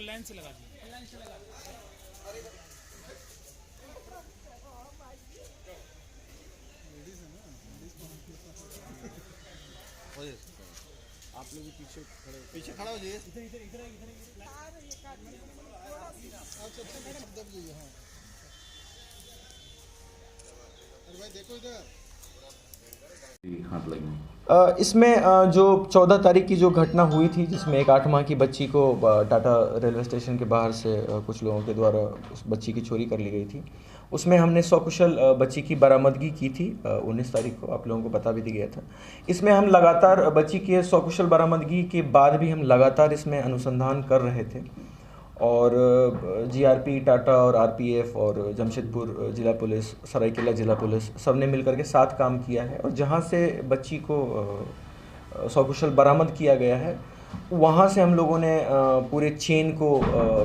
Line से लगा दिया। आप लोग पीछे खड़ा हो जाइए। अरे भाई देखो इधर हाथ लगे। इसमें जो 14 तारीख की जो घटना हुई थी, जिसमें एक 8 माह की बच्ची को टाटा रेलवे स्टेशन के बाहर से कुछ लोगों के द्वारा उस बच्ची की चोरी कर ली गई थी, उसमें हमने सकुशल बच्ची की बरामदगी की थी 19 तारीख को, आप लोगों को बता भी दिया गया था। इसमें हम लगातार बच्ची के सकुशल बरामदगी के बाद भी हम लगातार इसमें अनुसंधान कर रहे थे और जीआरपी, टाटा और आरपीएफ और जमशेदपुर जिला पुलिस, सरायकेला जिला पुलिस सब ने मिलकर के साथ काम किया है और जहां से बच्ची को सकुशल बरामद किया गया है, वहां से हम लोगों ने पूरे चेन को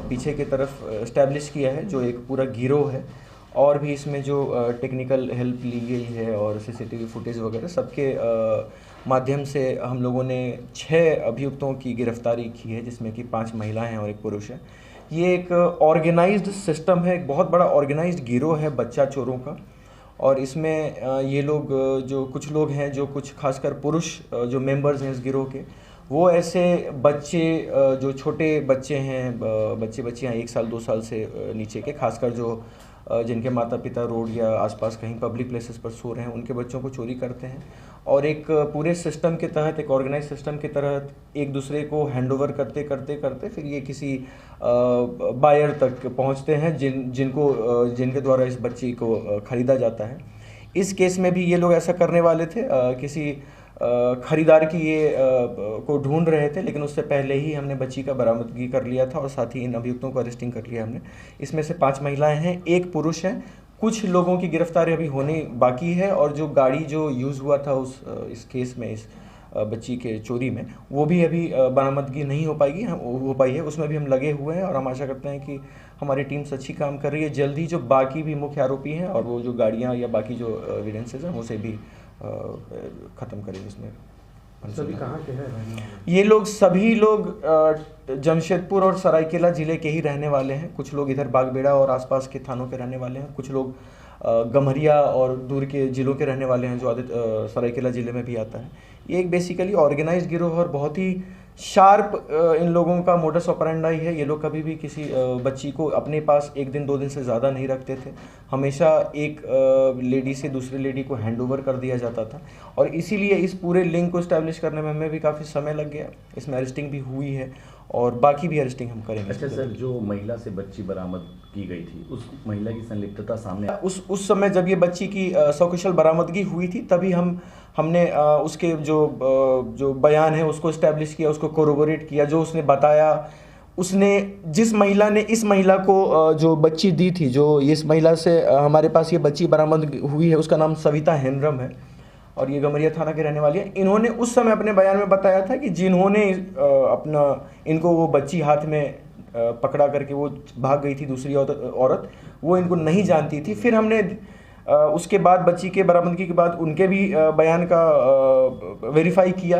पीछे की तरफ इस्टेब्लिश किया है, जो एक पूरा गिरोह है। और भी इसमें जो टेक्निकल हेल्प ली गई है और सीसीटीवी फुटेज वगैरह सबके माध्यम से हम लोगों ने 6 अभियुक्तों की गिरफ्तारी की है, जिसमें कि 5 महिलाएं हैं और 1 पुरुष है। ये एक ऑर्गेनाइज्ड सिस्टम है, एक बहुत बड़ा ऑर्गेनाइज्ड गिरोह है बच्चा चोरों का। और इसमें ये लोग जो कुछ लोग हैं, जो कुछ खासकर पुरुष जो मेंबर्स हैं इस गिरोह के, वो ऐसे बच्चे जो छोटे बच्चे हैं, बच्चियाँ 1 साल 2 साल से नीचे के, खासकर जो जिनके माता पिता रोड या आसपास कहीं पब्लिक प्लेसेस पर सो रहे हैं, उनके बच्चों को चोरी करते हैं और एक पूरे सिस्टम के तहत, एक ऑर्गेनाइज सिस्टम के तहत एक दूसरे को हैंडओवर करते करते करते फिर ये किसी बायर तक पहुंचते हैं जिनके द्वारा इस बच्ची को ख़रीदा जाता है। इस केस में भी ये लोग ऐसा करने वाले थे, किसी खरीदार की ये को ढूंढ रहे थे, लेकिन उससे पहले ही हमने बच्ची का बरामदगी कर लिया था और साथ ही इन अभियुक्तों को अरेस्टिंग कर लिया हमने। इसमें से 5 महिलाएं हैं, 1 पुरुष है। कुछ लोगों की गिरफ्तारी अभी होने बाकी है और जो गाड़ी जो यूज़ हुआ था इस केस में, इस बच्ची के चोरी में, वो भी अभी बरामदगी नहीं हो पाई है। उसमें भी हम लगे हुए हैं और हम आशा करते हैं कि हमारी टीम अच्छी काम कर रही है। जल्दी जो बाकी भी मुख्य आरोपी हैं और वो जो गाड़ियाँ या बाकी जो एविडेंसेस हैं, उसे भी ख़त्म करेंगे। इसमें सभी कहाँ के हैं? ये लोग सभी लोग जमशेदपुर और सरायकेला ज़िले के ही रहने वाले हैं। कुछ लोग इधर बागबेड़ा और आसपास के थानों के रहने वाले हैं, कुछ लोग गम्हरिया और दूर के ज़िलों के रहने वाले हैं, जो सरायकेला ज़िले में भी आता है। ये एक बेसिकली ऑर्गेनाइज्ड गिरोह और बहुत ही शार्प इन लोगों का मोडस ऑपरेंडाई है। ये लोग कभी भी किसी बच्ची को अपने पास 1 दिन 2 दिन से ज़्यादा नहीं रखते थे। हमेशा एक लेडी से दूसरी लेडी को हैंडओवर कर दिया जाता था और इसीलिए इस पूरे लिंक को इस्टेब्लिश करने में हमें भी काफ़ी समय लग गया। इसमें अरेस्टिंग भी हुई है और बाकी भी अरेस्टिंग हम करेंगे। अच्छा सर, जो महिला से बच्ची बरामद की गई थी, उस महिला की संलिप्तता सामने उस समय जब ये बच्ची की सकुशल बरामदगी हुई थी, तभी हमने उसके जो बयान है उसको इस्टेब्लिश किया, उसको कोरोबोरेट किया। जो उसने बताया, उसने जिस महिला ने इस महिला को जो बच्ची दी थी, जो इस महिला से हमारे पास ये बच्ची बरामद हुई है, उसका नाम सविता हेम्ब्रम है और ये गम्हरिया थाना के रहने वाली है। इन्होंने उस समय अपने बयान में बताया था कि जिन्होंने इनको वो बच्ची हाथ में पकड़ा करके वो भाग गई थी दूसरी औरत, वो इनको नहीं जानती थी। फिर हमने उसके बाद बच्ची के बरामदगी के बाद उनके भी बयान का वेरीफाई किया,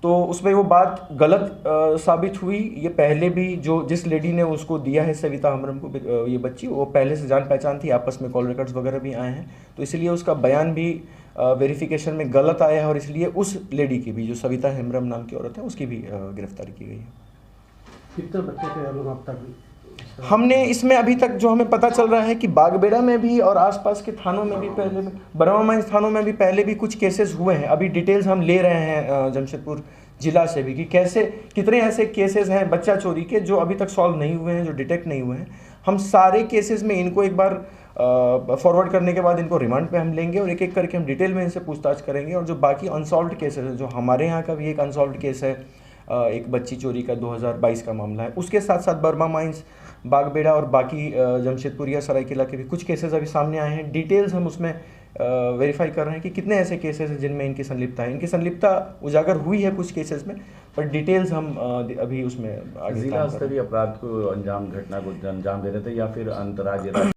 तो उसमें वो बात गलत साबित हुई। ये पहले भी जिस लेडी ने उसको दिया है सविता हेम्ब्रम को ये बच्ची, वो पहले से जान पहचान थी, आपस में कॉल रिकॉर्ड्स वगैरह भी आए हैं, तो इसलिए उसका बयान भी वेरिफिकेशन में गलत आया है और इसलिए उस लेडी की भी, जो सविता हेम्ब्रम नाम की औरत है, उसकी भी गिरफ्तारी की गई है। कितने बच्चे थे लोग अब तक? हमने इसमें अभी तक जो हमें पता चल रहा है कि बागबेड़ा में भी और आसपास के थानों में भी पहले, बरामामाइंस थानों में भी पहले भी कुछ केसेस हुए हैं। अभी डिटेल्स हम ले रहे हैं जमशेदपुर जिला से भी कि कितने ऐसे केसेस हैं बच्चा चोरी के जो अभी तक सॉल्व नहीं हुए हैं, जो डिटेक्ट नहीं हुए हैं। हम सारे केसेस में इनको एक बार फॉरवर्ड करने के बाद इनको रिमांड पे हम लेंगे और एक एक करके हम डिटेल में इनसे पूछताछ करेंगे। और जो बाकी अनसॉल्व्ड केसेस हैं, जो हमारे यहाँ का भी एक अनसॉल्व्ड केस है, एक बच्ची चोरी का 2022 का मामला है, उसके साथ साथ बर्मा माइंस, बागबेड़ा और बाकी जमशेदपुर या सरायकेला के भी कुछ केसेस अभी सामने आए हैं। डिटेल्स हम उसमें वेरीफाई कर रहे हैं कि कितने ऐसे केसेस हैं जिनमें इनकी संलिप्तता है। इनकी संलिप्तता उजागर हुई है कुछ केसेस में, पर डिटेल्स हम अभी उसमें आगे जिला स्तरीय अपराध को घटना को अंजाम दे रहे थे या फिर अंतर्राज्यीय